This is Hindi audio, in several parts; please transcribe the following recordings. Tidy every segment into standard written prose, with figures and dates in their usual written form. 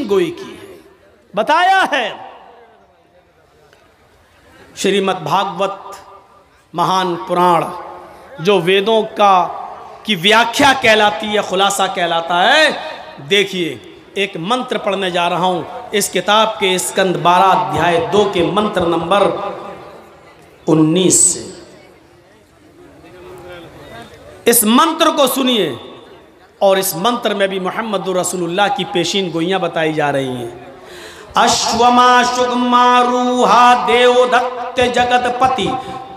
पेशीन गोई की है। बताया है श्रीमद् भागवत महान पुराण, जो वेदों की व्याख्या कहलाती है, खुलासा कहलाता है। देखिए, एक मंत्र पढ़ने जा रहा हूं इस किताब के स्कंद 12 अध्याय 2 के मंत्र नंबर 19 से। इस मंत्र को सुनिए, और इस मंत्र में भी मोहम्मद रसूलुल्लाह की पेशीन गोइयां बताई जा रही हैं। अश्वमा शुगमारूहा देवदत्त जगतपति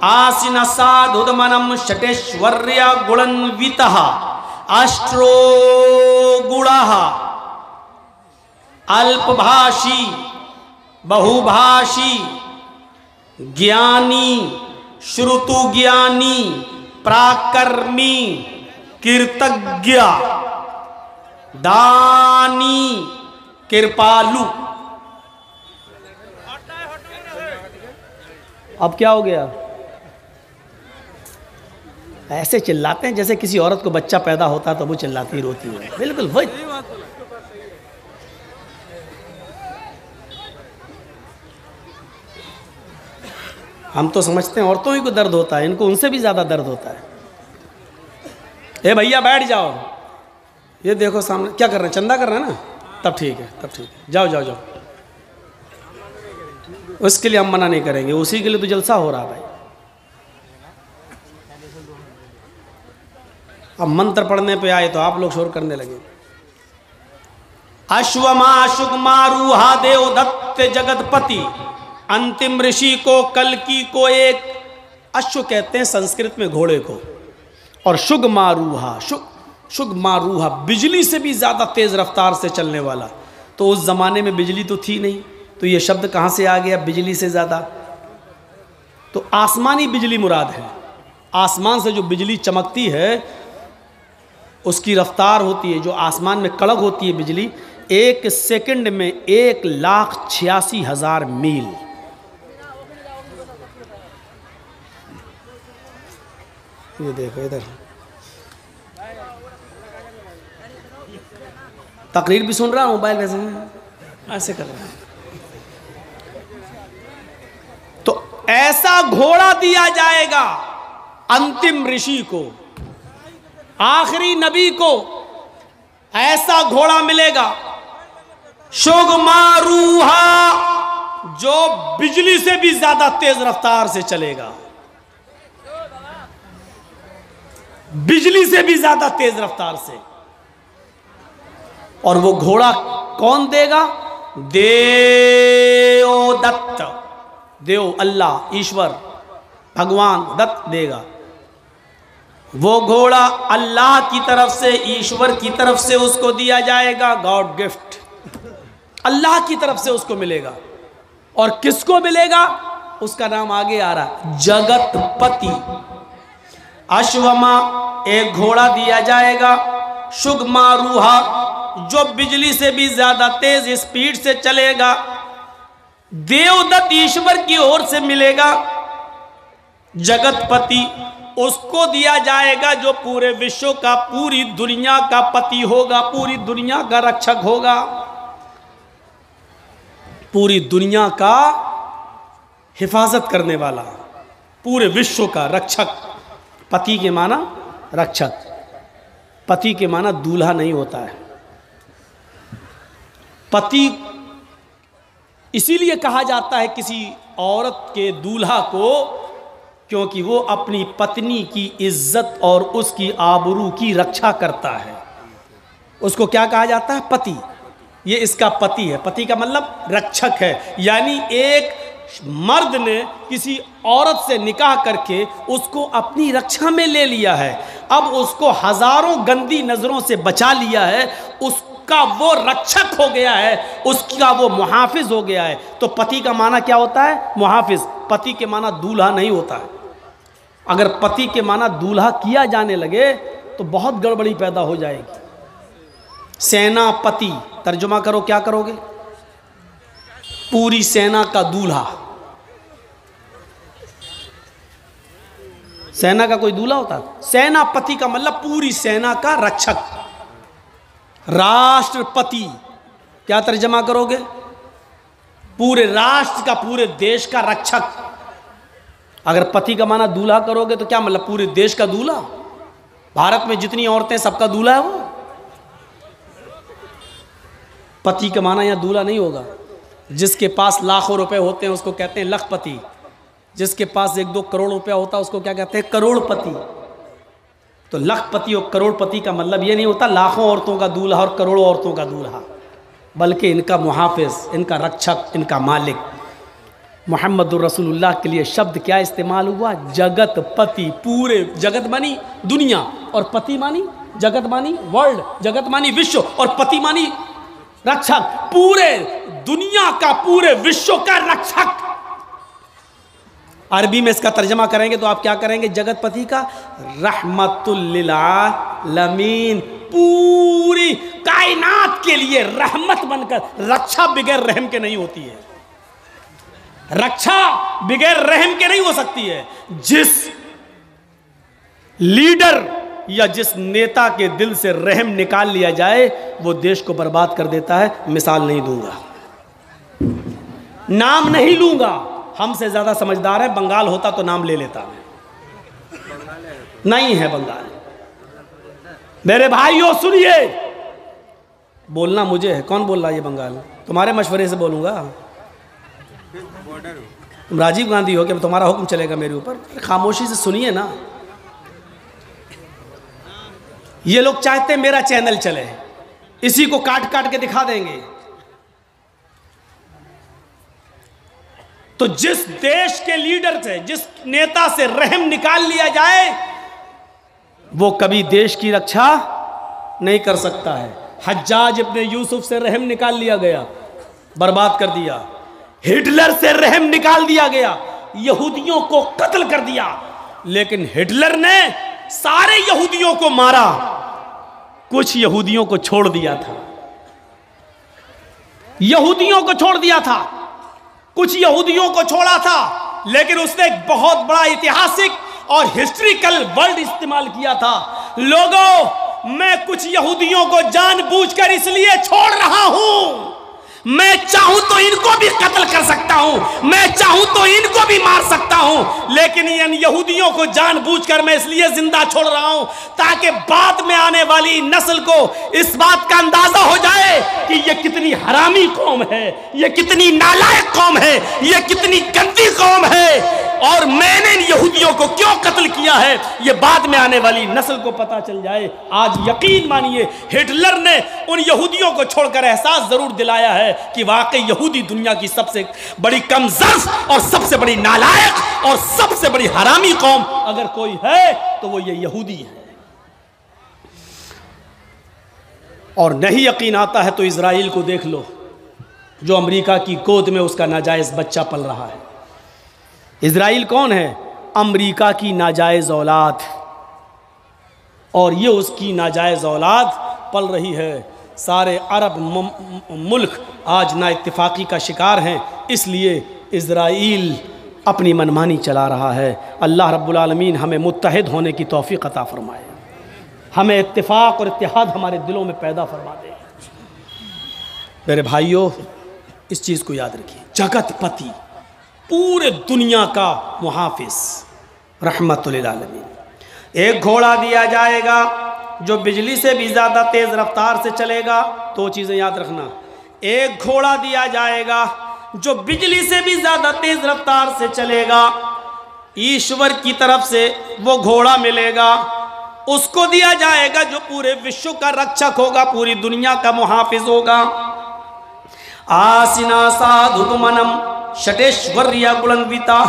आसीन साधुदमनम षटेश्वर्य गुणन्वितः अष्ट्रो गुणः अल्पभाषी बहुभाषी ज्ञानी श्रुतु ज्ञानी प्राकर्मी कीर्तज्ञ दानी कृपालु। अब क्या हो गया? ऐसे चिल्लाते हैं जैसे किसी औरत को बच्चा पैदा होता है तो वो चिल्लाती रोती है। बिल्कुल वही। हम तो समझते हैं औरतों ही को दर्द होता है, इनको उनसे भी ज़्यादा दर्द होता है। ए भैया बैठ जाओ, ये देखो सामने क्या कर रहे हैं, चंदा कर रहे हैं ना, तब ठीक है, तब ठीक है, जाओ जाओ जाओ। उसके लिए हम मना नहीं करेंगे, उसी के लिए तो जलसा हो रहा भाई। अब मंत्र पढ़ने पे आए तो आप लोग शोर करने लगे। अश्वमा शुगमारूहा देवदत्त जगतपति, अंतिम ऋषि को, कल्कि को एक अश्व कहते हैं संस्कृत में घोड़े को, और शुगमारूहा, शुगमारूहा बिजली से भी ज़्यादा तेज़ रफ्तार से चलने वाला। तो उस ज़माने में बिजली तो थी नहीं, तो ये शब्द कहाँ से आ गया बिजली से ज़्यादा? तो आसमानी बिजली मुराद है। आसमान से जो बिजली चमकती है उसकी रफ्तार होती है, जो आसमान में कड़क होती है बिजली, 1 सेकंड में 1,86,000 मील। ये देखो इधर तकरीर भी सुन रहा हूँ, मोबाइल वैसे ऐसे कर रहा है। तो ऐसा घोड़ा दिया जाएगा अंतिम ऋषि को, आखिरी नबी को ऐसा घोड़ा मिलेगा, शुगमारूहा, जो बिजली से भी ज्यादा तेज रफ्तार से चलेगा, बिजली से भी ज्यादा तेज रफ्तार से। और वो घोड़ा कौन देगा? देवदत्त, देव अल्लाह, ईश्वर, भगवान दत्त देगा। वो घोड़ा अल्लाह की तरफ से, ईश्वर की तरफ से उसको दिया जाएगा, गॉड गिफ्ट, अल्लाह की तरफ से उसको मिलेगा। और किसको मिलेगा? उसका नाम आगे आ रहा, जगतपति। अश्वमा, एक घोड़ा दिया जाएगा, शुगमारूहा, जो बिजली से भी ज्यादा तेज स्पीड से चलेगा, देवदत्त ईश्वर की ओर से मिलेगा। जगतपति, उसको दिया जाएगा जो पूरे विश्व का, पूरी दुनिया का पति होगा, पूरी दुनिया का रक्षक होगा, पूरी दुनिया का हिफाजत करने वाला, पूरे विश्व का रक्षक। पति के माना रक्षक, पति के माना दूल्हा नहीं होता है। पति इसीलिए कहा जाता है किसी औरत के दूल्हा को, क्योंकि वो अपनी पत्नी की इज्जत और उसकी आबरू की रक्षा करता है। उसको क्या कहा जाता है? पति। ये इसका पति है। पति का मतलब रक्षक है। यानी एक मर्द ने किसी औरत से निकाह करके उसको अपनी रक्षा में ले लिया है, अब उसको हजारों गंदी नजरों से बचा लिया है, उसका वो रक्षक हो गया है, उसका वो मुहाफिज हो गया है। तो पति का माना क्या होता है? मुहाफिज। पति के माना दूल्हा नहीं होता है। अगर पति के माना दूल्हा किया जाने लगे तो बहुत गड़बड़ी पैदा हो जाएगी। सेनापति, तर्जुमा करो, क्या करोगे? पूरी सेना का दूल्हा। सेना का कोई दूल्हा होता है? सेनापति का मतलब पूरी सेना का रक्षक। राष्ट्रपति, क्या तर्जमा करोगे? पूरे राष्ट्र का, पूरे देश का रक्षक। अगर पति का माना दूल्हा करोगे तो क्या मतलब? पूरे देश का दूल्हा। भारत में जितनी औरतें सबका दूल्हा है वो। पति का माना यहाँ दूल्हा नहीं होगा। जिसके पास लाखों रुपए होते हैं उसको कहते हैं लखपति। जिसके पास 1-2 करोड़ रुपया होता है उसको क्या कहते हैं? करोड़पति। तो लखपति और करोड़पति का मतलब ये नहीं होता लाखों औरतों का दूल्हा और करोड़ों औरतों का दूल्हा, बल्कि इनका मुहाफिज, इनका रक्षक, इनका मालिक। मुहम्मदुर रसूलुल्लाह के लिए शब्द क्या इस्तेमाल हुआ? जगत पति। पूरे जगत मानी दुनिया, और पति मानी जगत मानी वर्ल्ड, जगत मानी विश्व, और पति मानी रक्षक। पूरे दुनिया का, पूरे विश्व का रक्षक। अरबी में इसका तर्जमा करेंगे तो आप क्या करेंगे? जगतपति का रहमतुल लिल आलमीन, पूरी कायनात के लिए रहमत बनकर। रक्षा बिगैर रहम के नहीं होती है, रक्षा बिगैर रहम के नहीं हो सकती है। जिस लीडर या जिस नेता के दिल से रहम निकाल लिया जाए वो देश को बर्बाद कर देता है। मिसाल नहीं दूंगा, नाम नहीं लूंगा, हमसे ज्यादा समझदार है। बंगाल होता तो नाम ले लेता, नहीं है बंगाल। मेरे भाइयों सुनिए, बोलना मुझे है, कौन बोल रहा है ये बंगाल? तुम्हारे मशवरे से बोलूंगा। तुम राजीव गांधी हो कि तुम्हारा हुक्म चलेगा मेरे ऊपर? खामोशी से सुनिए ना। ये लोग चाहते हैं मेरा चैनल चले, इसी को काट काट के दिखा देंगे। तो जिस देश के लीडर से, जिस नेता से रहम निकाल लिया जाए वो कभी देश की रक्षा नहीं कर सकता है। हज्जाज इब्ने यूसुफ से रहम निकाल लिया गया, बर्बाद कर दिया। हिटलर से रहम निकाल दिया गया, यहूदियों को कत्ल कर दिया। लेकिन हिटलर ने सारे यहूदियों को मारा, कुछ यहूदियों को छोड़ दिया था। यहूदियों को छोड़ दिया था, कुछ यहूदियों को छोड़ा था। लेकिन उसने एक बहुत बड़ा ऐतिहासिक और हिस्ट्रिकल वर्ड इस्तेमाल किया था। लोगों, मैं कुछ यहूदियों को जानबूझकर इसलिए छोड़ रहा हूं, मैं चाहूं तो इनको भी कत्ल कर सकता हूं, मैं चाहूं तो इनको भी मार सकता हूं, लेकिन इन यहूदियों को जानबूझकर मैं इसलिए जिंदा छोड़ रहा हूं ताकि बाद में आने वाली नस्ल को इस बात का अंदाजा हो जाए कि ये कितनी हरामी कौम है, ये कितनी नालायक कौम है, ये कितनी गंदी कौम है, और मैंने इन यहूदियों को क्यों कत्ल किया है ये बाद में आने वाली नस्ल को पता चल जाए। आज यकीन मानिए हिटलर ने उन यहूदियों को छोड़कर एहसास जरूर दिलाया है कि वाकई यहूदी दुनिया की सबसे बड़ी कमजोर और सबसे बड़ी नालायक और सबसे बड़ी हरामी कौम अगर कोई है तो वो ये यहूदी है। और नहीं यकीन आता है तो इजराइल को देख लो, जो अमेरिका की गोद में उसका नाजायज बच्चा पल रहा है। इजराइल कौन है? अमेरिका की नाजायज औलाद, और ये उसकी नाजायज औलाद पल रही है। सारे अरब मुल्क आज ना इत्तेफाकी का शिकार हैं, इसलिए इजराइल अपनी मनमानी चला रहा है। अल्लाह रब्बुल आलमीन हमें मुत्तहिद होने की तौफीक अता फरमाए, हमें इत्तेफाक और इत्तेहाद हमारे दिलों में पैदा फरमा दे। मेरे भाइयों, इस चीज़ को याद रखिए, जगतपति, पूरे दुनिया का मुहाफिज, रहमतुल लिल आलमीन। एक घोड़ा दिया जाएगा जो बिजली से भी ज़्यादा तेज़ रफ्तार से चलेगा। दो चीज़ें याद रखना, एक घोड़ा दिया जाएगा जो बिजली से भी ज़्यादा तेज़ रफ्तार से चलेगा। ईश्वर की तरफ से वो घोड़ा मिलेगा, उसको दिया जाएगा जो पूरे विश्व का रक्षक होगा, पूरी दुनिया का मुहाफिज होगा। आसिना साधुमनम शटेश्वर्या बुलंदविता,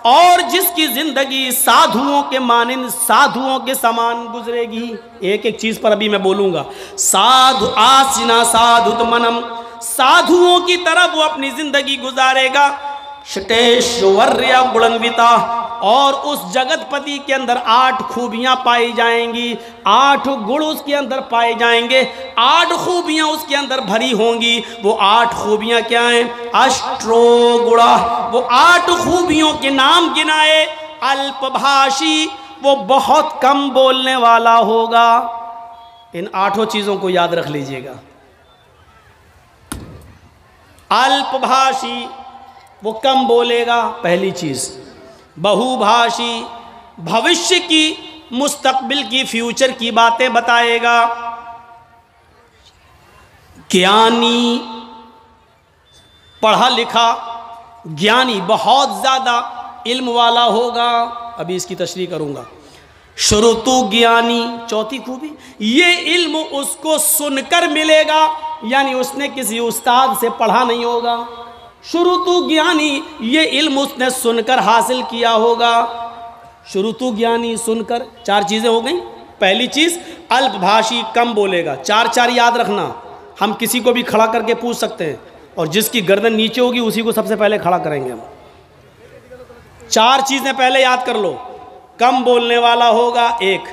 और जिसकी जिंदगी साधुओं के मानिंद, साधुओं के समान गुजरेगी। एक एक चीज पर अभी मैं बोलूंगा। साधु आसिना साधु मनम, साधुओं की तरह वो अपनी जिंदगी गुजारेगा। शटेश्वर्या बुलंदविता, और उस जगतपति के अंदर 8 खूबियां पाई जाएंगी, 8 गुण उसके अंदर पाए जाएंगे, 8 खूबियां उसके अंदर भरी होंगी। वो 8 खूबियां क्या हैं? अष्टो गुणा, वो 8 खूबियों के नाम गिनाए। अल्पभाषी, वो बहुत कम बोलने वाला होगा। इन 8 चीज़ों को याद रख लीजिएगा। अल्पभाषी, वो कम बोलेगा, पहली चीज़। बहुभाषी, भविष्य की, मुस्तकबिल की, फ्यूचर की बातें बताएगा। ज्ञानी, पढ़ा लिखा, ज्ञानी, बहुत ज़्यादा इल्म वाला होगा। अभी इसकी तशरीह करूँगा। श्रुतु ज्ञानी, चौथी खूबी, ये इल्म उसको सुनकर मिलेगा, यानी उसने किसी उस्ताद से पढ़ा नहीं होगा। श्रुतु ज्ञानी, ये इल्म उसने सुनकर हासिल किया होगा। श्रुतु ज्ञानी, सुनकर, चार चीज़ें हो गई। पहली चीज़ अल्पभाषी, कम बोलेगा। चार चार याद रखना। हम किसी को भी खड़ा करके पूछ सकते हैं, और जिसकी गर्दन नीचे होगी उसी को सबसे पहले खड़ा करेंगे हम। चार चीज़ें पहले याद कर लो। कम बोलने वाला होगा, एक।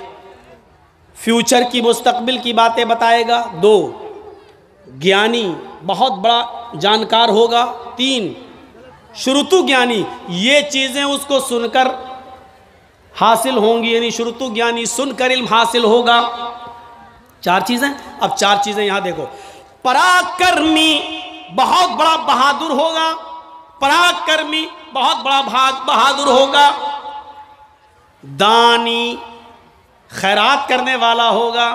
फ्यूचर की, मुस्तकबिल की बातें बताएगा, दो। ज्ञानी, बहुत बड़ा जानकार होगा, तीन। श्रुतु ज्ञानी, ये चीज़ें उसको सुनकर हासिल होंगी, यानी श्रुतु ज्ञानी, सुनकर इल्म हासिल होगा। चार चीज़ें। अब चार चीज़ें यहाँ देखो। पराक्रमी, बहुत बड़ा बहादुर होगा। पराक्रमी, बहुत बड़ा बहादुर होगा। दानी, खैरात करने वाला होगा।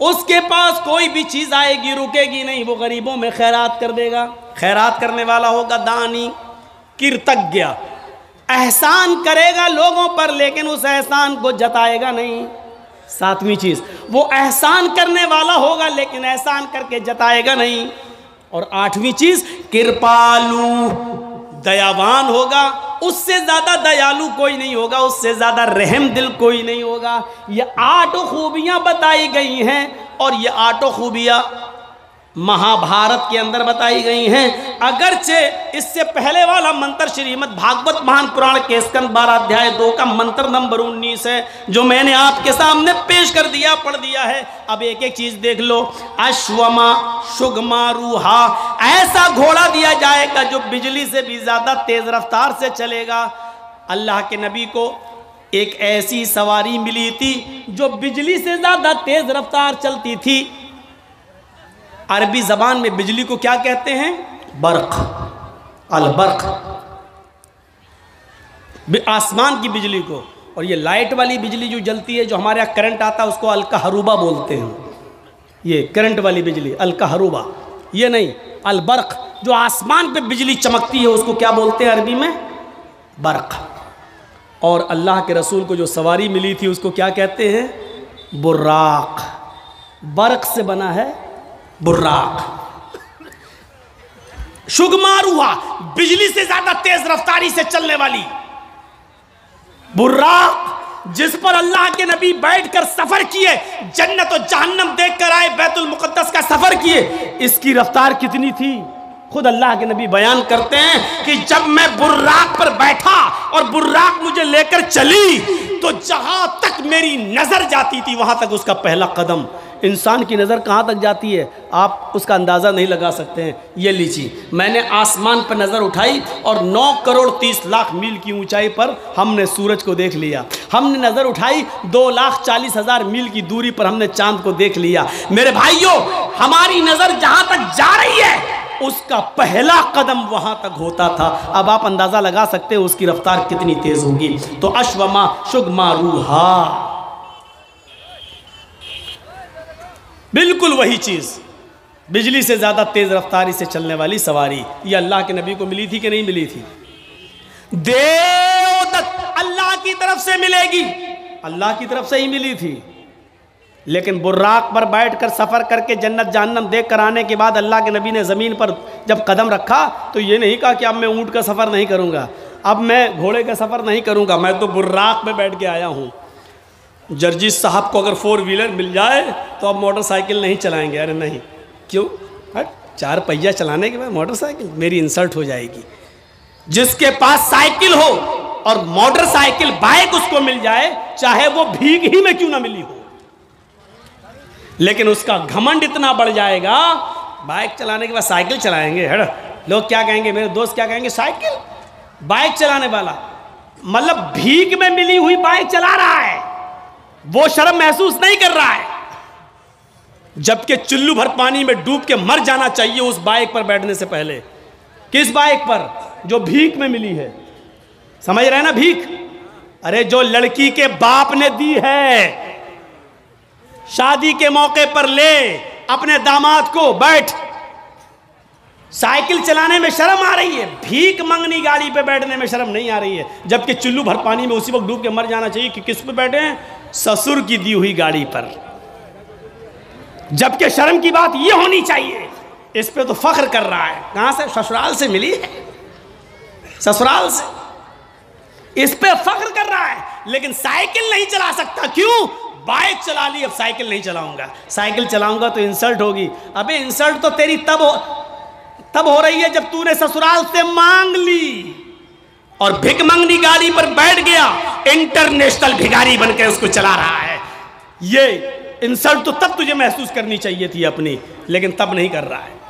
उसके पास कोई भी चीज़ आएगी रुकेगी नहीं, वो गरीबों में खैरात कर देगा। खैरात करने वाला होगा दानी। कृतज्ञ, एहसान करेगा लोगों पर, लेकिन उस एहसान को जताएगा नहीं। सातवीं चीज़, वो एहसान करने वाला होगा लेकिन एहसान करके जताएगा नहीं। और आठवीं चीज़, कृपालु, दयावान होगा। उससे ज़्यादा दयालु कोई नहीं होगा, उससे ज़्यादा रहम दिल कोई नहीं होगा। ये 8 खूबियाँ बताई गई हैं, और ये 8 खूबियाँ महाभारत के अंदर बताई गई हैं। अगरचे इससे पहले वाला मंत्र श्रीमद् भागवत महान पुराण के स्कंद 12 अध्याय 2 का मंत्र नंबर 19 है, जो मैंने आपके सामने पेश कर दिया, पढ़ दिया है। अब एक एक चीज देख लो। अश्वमा शुगमा रूहा, ऐसा घोड़ा दिया जाएगा जो बिजली से भी ज्यादा तेज रफ्तार से चलेगा। अल्लाह के नबी को एक ऐसी सवारी मिली थी जो बिजली से ज्यादा तेज रफ्तार चलती थी। अरबी जबान में बिजली को क्या कहते हैं? बर्क, अल-बर्क, आसमान की बिजली को। और ये लाइट वाली बिजली जो जलती है, जो हमारे यहाँ करंट आता है, उसको अल-कहरुबा बोलते हैं। ये करंट वाली बिजली अल-कहरुबा, ये नहीं, अल-बर्क, जो आसमान पे बिजली चमकती है उसको क्या बोलते हैं अरबी में? बर्क। और अल्लाह के रसूल को जो सवारी मिली थी उसको क्या कहते हैं? बुर्राक। बर्क से बना है बुर्राक। शुगमारुहा, बिजली से ज्यादा तेज रफ्तारी से चलने वाली बुर्राक, जिस पर अल्लाह के नबी बैठकर सफर किए, जन्नत और जहन्नम देखकर आए, बैतुल मुकद्दस का सफर किए। इसकी रफ्तार कितनी थी? खुद अल्लाह के नबी बयान करते हैं कि जब मैं बुर्राक पर बैठा और बुर्राक मुझे लेकर चली, तो जहां तक मेरी नजर जाती थी वहां तक उसका पहला कदम। इंसान की नज़र कहाँ तक जाती है आप उसका अंदाज़ा नहीं लगा सकते हैं। ये लीजिए, मैंने आसमान पर नज़र उठाई और 9 करोड़ 30 लाख मील की ऊंचाई पर हमने सूरज को देख लिया। हमने नज़र उठाई 2,40,000 मील की दूरी पर हमने चांद को देख लिया। मेरे भाइयों, हमारी नज़र जहाँ तक जा रही है उसका पहला कदम वहाँ तक होता था। अब आप अंदाज़ा लगा सकते हो उसकी रफ्तार कितनी तेज़ होगी। तो अश्वमा शुगमा रूहा, बिल्कुल वही चीज़, बिजली से ज़्यादा तेज़ रफ्तारी से चलने वाली सवारी। ये अल्लाह के नबी को मिली थी कि नहीं मिली थी? देवदत्त अल्लाह की तरफ से मिलेगी, अल्लाह की तरफ से ही मिली थी। लेकिन बुर्राक पर बैठकर सफ़र करके जन्नत जहन्नम देख कर आने के बाद अल्लाह के नबी ने ज़मीन पर जब कदम रखा तो ये नहीं कहा कि अब मैं ऊँट का सफ़र नहीं करूँगा, अब मैं घोड़े का सफ़र नहीं करूँगा, मैं तो बुर्राक में बैठ के आया हूँ। जर्जीस साहब को अगर 4 व्हीलर मिल जाए तो अब मोटरसाइकिल नहीं चलाएंगे। अरे नहीं, क्यों? 4 पहिया चलाने के बाद मोटरसाइकिल, मेरी इंसल्ट हो जाएगी। जिसके पास साइकिल हो और मोटरसाइकिल बाइक उसको मिल जाए, चाहे वो भीग ही में क्यों ना मिली हो, लेकिन उसका घमंड इतना बढ़ जाएगा, बाइक चलाने के बाद साइकिल चलाएंगे। लोग क्या कहेंगे, मेरे दोस्त क्या कहेंगे, साइकिल बाइक चलाने वाला, मतलब भीग में मिली हुई बाइक चला रहा है, वो शर्म महसूस नहीं कर रहा है। जबकि चुल्लू भर पानी में डूब के मर जाना चाहिए उस बाइक पर बैठने से पहले। किस बाइक पर? जो भीख में मिली है, समझ रहे हैं ना? भीख, अरे जो लड़की के बाप ने दी है, शादी के मौके पर ले अपने दामाद को, बैठ। साइकिल चलाने में शर्म आ रही है, भीख मंगनी गाड़ी पे बैठने में शर्म नहीं आ रही है, जबकि चुल्लू भर पानी में उसी वक्त डूब के मर जाना चाहिए कि किस पे बैठे हैं? ससुर की दी हुई गाड़ी पर। जबकि शर्म की बात यह होनी चाहिए, इस पे तो फख्र कर रहा है। कहां से? ससुराल से मिली है, ससुराल से, इस पे फख्र कर रहा है। लेकिन साइकिल नहीं चला सकता, क्यों? बाइक चला ली, अब साइकिल नहीं चलाऊंगा। साइकिल चलाऊंगा तो इंसल्ट होगी। अबे इंसल्ट तो तेरी तब हो रही है जब तूने ससुराल से मांग ली और भिख मंगनी गाड़ी पर बैठ गया, इंटरनेशनल भिखारी बनकर उसको चला रहा है। ये इंसल्ट तो तब तुझे महसूस करनी चाहिए थी अपनी, लेकिन तब नहीं कर रहा है।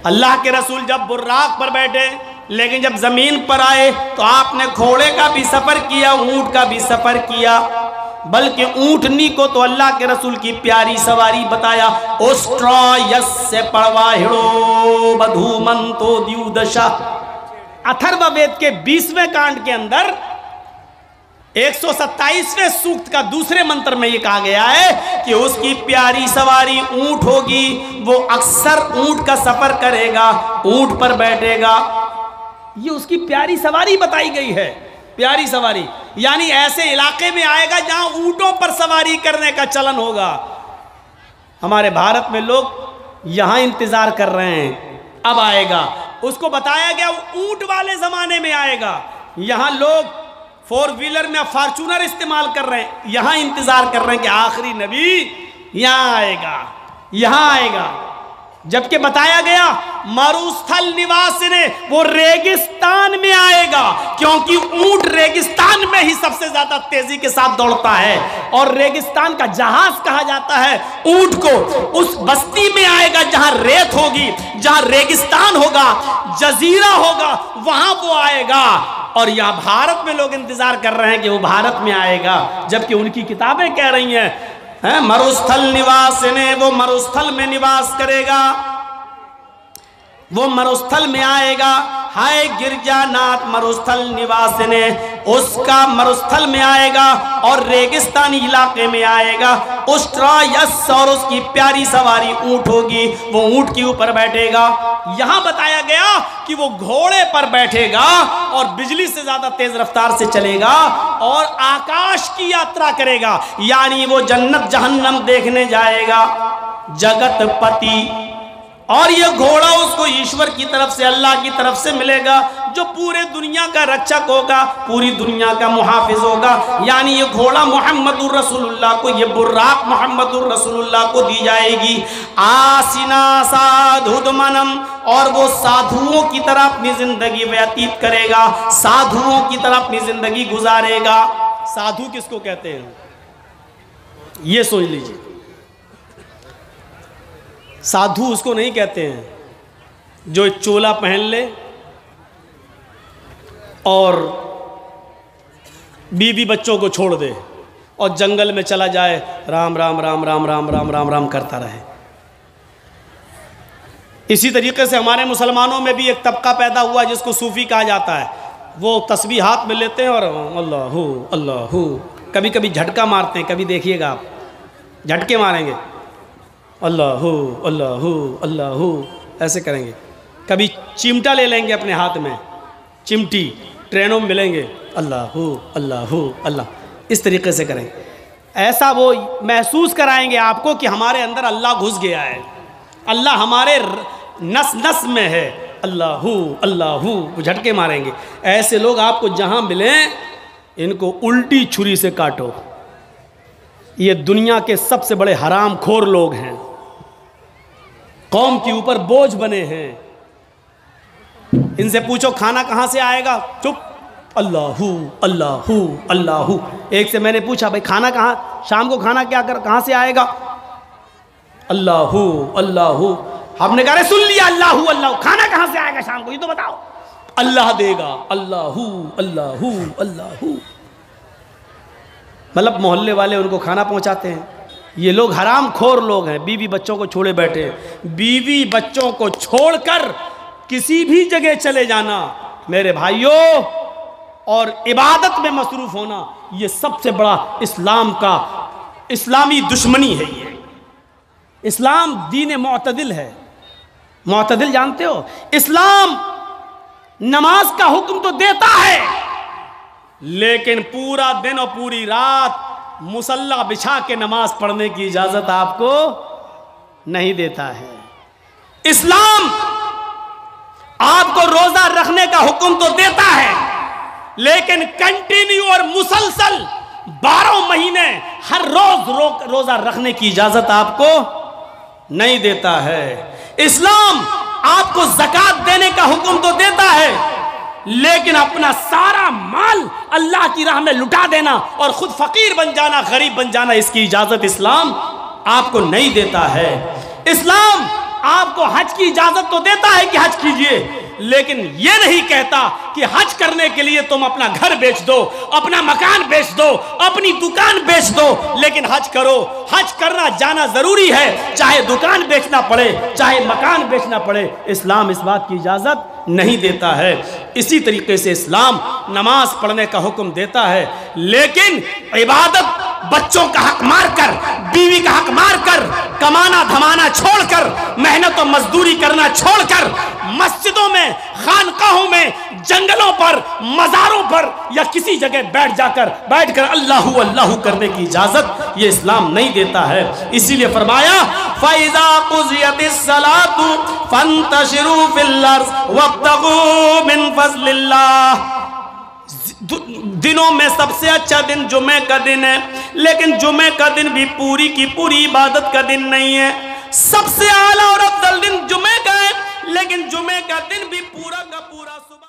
अल्लाह के रसूल जब बुर्राक पर बैठे, लेकिन जब जमीन पर आए तो आपने घोड़े का भी सफर किया, ऊंट का भी सफर किया, बल्कि ऊंटनी को तो अल्लाह के रसूल की प्यारी सवारी बताया। ओस्ट्रायस्य पड़वाहिड़ो बधूमंतो द्युदशा। अथर्ववेद के 20वें कांड के अंदर 127वें सूक्त का दूसरे मंत्र में यह कहा गया है कि उसकी प्यारी सवारी ऊंट होगी, वो अक्सर ऊंट का सफर करेगा, ऊंट पर बैठेगा। ये उसकी प्यारी सवारी बताई गई है, प्यारी सवारी, यानी ऐसे इलाके में आएगा जहां ऊंटों पर सवारी करने का चलन होगा। हमारे भारत में लोग यहां इंतजार कर रहे हैं, अब आएगा। उसको बताया गया ऊंट वाले जमाने में आएगा। यहां लोग 4 व्हीलर में फॉर्च्यूनर इस्तेमाल कर रहे हैं, यहां इंतजार कर रहे हैं कि आखिरी नबी यहां आएगा, यहां आएगा। जबकि बताया गया मरुस्थल निवासी ने, वो रेगिस्तान में आएगा, क्योंकि ऊंट रेगिस्तान में ही सबसे ज्यादा तेजी के साथ दौड़ता है और रेगिस्तान का जहाज कहा जाता है ऊंट को। उस बस्ती में आएगा जहां रेत होगी, जहां रेगिस्तान होगा, जजीरा होगा, वहां वो आएगा। और यहां भारत में लोग इंतजार कर रहे हैं कि वो भारत में आएगा, जबकि उनकी किताबें कह रही हैं मरुस्थल निवास ने, वो मरुस्थल में निवास करेगा, वो मरुस्थल में आएगा। हाय गिरजानाथ मरुस्थल निवास ने, उसका मरुस्थल में आएगा और रेगिस्तानी इलाके में आएगा। उस्ट्रायस और उसकी प्यारी सवारी ऊंट होगी, वो ऊंट के ऊपर बैठेगा। यहां बताया गया कि वो घोड़े पर बैठेगा और बिजली से ज्यादा तेज रफ्तार से चलेगा और आकाश की यात्रा करेगा, यानी वो जन्नत जहन्नम देखने जाएगा। जगतपति, और ये घोड़ा उसको ईश्वर की तरफ से, अल्लाह की तरफ से मिलेगा, जो पूरे दुनिया का रक्षक होगा, पूरी दुनिया का मुहाफिज होगा। यानी ये घोड़ा मोहम्मदुर रसूलुल्लाह को, ये बुर्राक मोहम्मदुर रसूलुल्लाह को दी जाएगी। आसिना साधुदमनम, और वो साधुओं की तरह अपनी जिंदगी व्यतीत करेगा, साधुओं की तरह अपनी जिंदगी गुजारेगा। साधु किसको कहते हैं ये सोच लीजिए। साधु उसको नहीं कहते हैं जो चोला पहन ले और बीवी बच्चों को छोड़ दे और जंगल में चला जाए, राम राम राम राम राम राम राम राम करता रहे। इसी तरीके से हमारे मुसलमानों में भी एक तबका पैदा हुआ जिसको सूफी कहा जाता है। वो तस्बीह हाथ में लेते हैं और अल्लाहू अल्लाहू, कभी कभी झटका मारते हैं, कभी देखिएगा आप झटके मारेंगे, अल्लाहू अल्लाहू अल्लाहू ऐसे करेंगे। कभी चिमटा ले लेंगे अपने हाथ में, चिमटी, ट्रेनों में मिलेंगे, अल्लाहू अल्लाहू अल्लाह, इस तरीके से करेंगे। ऐसा वो महसूस कराएंगे आपको कि हमारे अंदर अल्लाह घुस गया है, अल्लाह हमारे नस नस में है, अल्लाहू अल्लाहू, वो झटके मारेंगे। ऐसे लोग आपको जहाँ मिलें इनको उल्टी छुरी से काटो। ये दुनिया के सबसे बड़े हराम खोर लोग हैं, कौम के ऊपर बोझ बने हैं। इनसे पूछो खाना कहाँ से आएगा, चुप, अल्लाहू अल्लाहू अल्लाहू। एक से मैंने पूछा भाई खाना कहाँ, शाम को खाना क्या कर, कहाँ से आएगा, अल्लाहू अल्लाहू। हमने कहा सुन लिया, अल्लाहू अल्लाहू, खाना कहाँ से आएगा शाम को ये तो बताओ, अल्लाह देगा, अल्लाहू अल्लाहू अल्लाहू। मतलब मोहल्ले वाले उनको खाना पहुंचाते हैं, ये लोग हराम खोर लोग हैं, बीवी बच्चों को छोड़े बैठे हैं। बीवी बच्चों को छोड़कर किसी भी जगह चले जाना मेरे भाइयों और इबादत में मसरूफ होना, ये सबसे बड़ा इस्लाम का इस्लामी दुश्मनी है। ये इस्लाम दीन मुअतदिल है। मुअतदिल जानते हो? इस्लाम नमाज का हुक्म तो देता है, लेकिन पूरा दिन और पूरी रात मुसल्ला बिछा के नमाज पढ़ने की इजाजत आपको नहीं देता है। इस्लाम आपको रोजा रखने का हुक्म तो देता है, लेकिन कंटिन्यू और मुसलसल 12 महीने हर रोज रोजा रखने की इजाजत आपको नहीं देता है। इस्लाम आपको ज़कात देने का हुक्म तो देता है, लेकिन अपना सारा माल अल्लाह की राह में लुटा देना और खुद फकीर बन जाना, गरीब बन जाना, इसकी इजाजत इस्लाम आपको नहीं देता है। इस्लाम आपको हज की इजाजत तो देता है कि हज कीजिए, लेकिन यह नहीं कहता कि हज करने के लिए तुम अपना घर बेच दो, अपना मकान बेच दो, अपनी दुकान बेच दो, लेकिन हज करो। हज करना जाना जरूरी है, चाहे दुकान बेचना पड़े, चाहे मकान बेचना पड़े। इस्लाम इस बात की इजाजत नहीं देता है। इसी तरीके से इस्लाम नमाज पढ़ने का हुक्म देता है, लेकिन इबादत बच्चों का हक मारकर, बीवी का हक मारकर, कमाना धमाना छोड़कर, मेहनत और मजदूरी करना छोड़कर मस्जिदों में, खानकाहों में, जंगलों पर, मज़ारों पर या किसी जगह बैठकर अल्लाहू अल्लाहू करने की इजाजत ये इस्लाम नहीं देता है। इसीलिए फरमाया फ़इज़ा क़ुज़ियतिस सलातु फ़ंतशिरू फ़िल अर्ज़ वब्तगू मिन फ़ज़लिल्लाह। दिनों में सबसे अच्छा दिन जुमे का दिन है, लेकिन जुमे का दिन भी पूरी की पूरी इबादत का दिन नहीं है। सबसे आला और अफजल दिन जुमे का है, लेकिन जुमे का दिन भी पूरा का पूरा सुबह